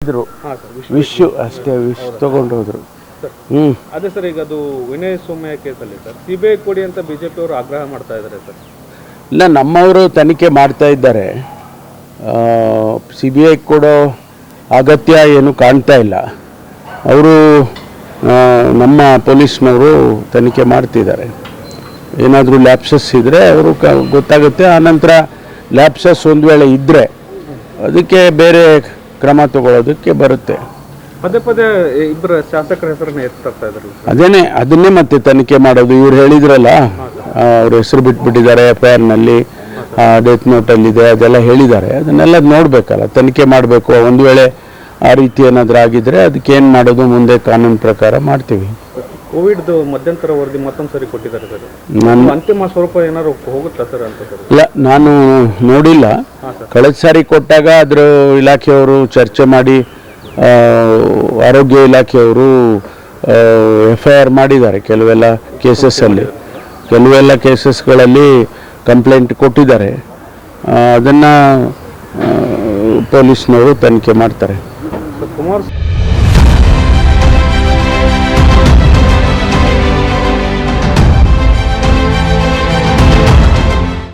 ವಿಶ್ವ ಅಷ್ಟೇ ವಿಶ್ ತಗೊಂಡು ಹೋದ್ರು. ಅದೇ ಸರ್, ಈಗ ಅದು ವಿನಯ್ ಸೌಮ್ಯ ಕೇಸಲ್ಲಿ ಸರ್ ಸಿಬಿಐ ಕೊಡಿ ಅಂತ ಬಿಜೆಪಿ ಅವರು ಆಗ್ರಹ ಮಾಡ್ತಾ ಇದ್ದಾರೆ ಸರ್. ಇಲ್ಲ, ನಮ್ಮವರು ತನಿಖೆ ಮಾಡ್ತಾ ಇದ್ದಾರೆ. CBI ಕೊಡೋ ಅಗತ್ಯ ಏನು ಕಾಣ್ತಾ ಇಲ್ಲ. ಅವರು ನಮ್ಮ ಪೊಲೀಸ್ನವರು ತನಿಖೆ ಮಾಡ್ತಿದ್ದಾರೆ. ಏನಾದರೂ ಲ್ಯಾಪ್ಸಸ್ ಇದ್ದರೆ ಅವರು ಗೊತ್ತಾಗುತ್ತೆ. ಆನಂತರ ಲ್ಯಾಪ್ಸಸ್ ಒಂದು ವೇಳೆ ಇದ್ದರೆ ಅದಕ್ಕೆ ಬೇರೆ ಕ್ರಮ ತಗೊಳ್ಳೋದಕ್ಕೆ ಬರುತ್ತೆ. ಪದೇ ಪದೇ ಇಬ್ಬರು ಶಾಸಕರ ಹೆಸರನ್ನ ಎತ್ತಾ ಇದ್ದಾರೆ. ಅದನ್ನೇ ಮತ್ತೆ ತನಿಖೆ ಮಾಡೋದು. ಇವ್ರು ಹೇಳಿದ್ರಲ್ಲ, ಅವ್ರ ಹೆಸರು ಬಿಟ್ಬಿಟ್ಟಿದ್ದಾರೆ FIR-ನಲ್ಲಿ, ಡೆತ್ ನೋಟಲ್ಲಿದೆ, ಅದೆಲ್ಲ ಹೇಳಿದ್ದಾರೆ. ಅದನ್ನೆಲ್ಲ ನೋಡಬೇಕಲ್ಲ, ತನಿಖೆ ಮಾಡಬೇಕು. ಒಂದು ವೇಳೆ ಆ ರೀತಿ ಏನಾದರೂ ಆಗಿದ್ರೆ ಅದಕ್ಕೇನು ಮಾಡೋದು ಮುಂದೆ ಕಾನೂನು ಪ್ರಕಾರ ಮಾಡ್ತೀವಿ. ಕೋವಿಡ್ದು ಮಧ್ಯಂತರ ವರದಿ ಮತ್ತೊಂದು ಸರಿ ಕೊಟ್ಟಿದ್ದಾರೆ ಸರ್. ಅಂತಿಮ ಸ್ವರೂಪ ಏನಾದ್ರು ಹೋಗುತ್ತಾ ಸರ್ ಅಂತ ಸರ್? ಇಲ್ಲ, ನಾನು ನೋಡಿಲ್ಲ. ಕಳೆದ ಸಾರಿ ಕೊಟ್ಟಾಗ ಅದರ ಇಲಾಖೆಯವರು ಚರ್ಚೆ ಮಾಡಿ ಆರೋಗ್ಯ ಇಲಾಖೆಯವರು FIR ಮಾಡಿದ್ದಾರೆ. ಕೆಲವೆಲ್ಲ ಕೇಸಸ್ಗಳಲ್ಲಿ ಕಂಪ್ಲೇಂಟ್ ಕೊಟ್ಟಿದ್ದಾರೆ. ಅದನ್ನು ಪೊಲೀಸ್ನವರು ತನಿಖೆ ಮಾಡ್ತಾರೆ. ಕುಮಾರ್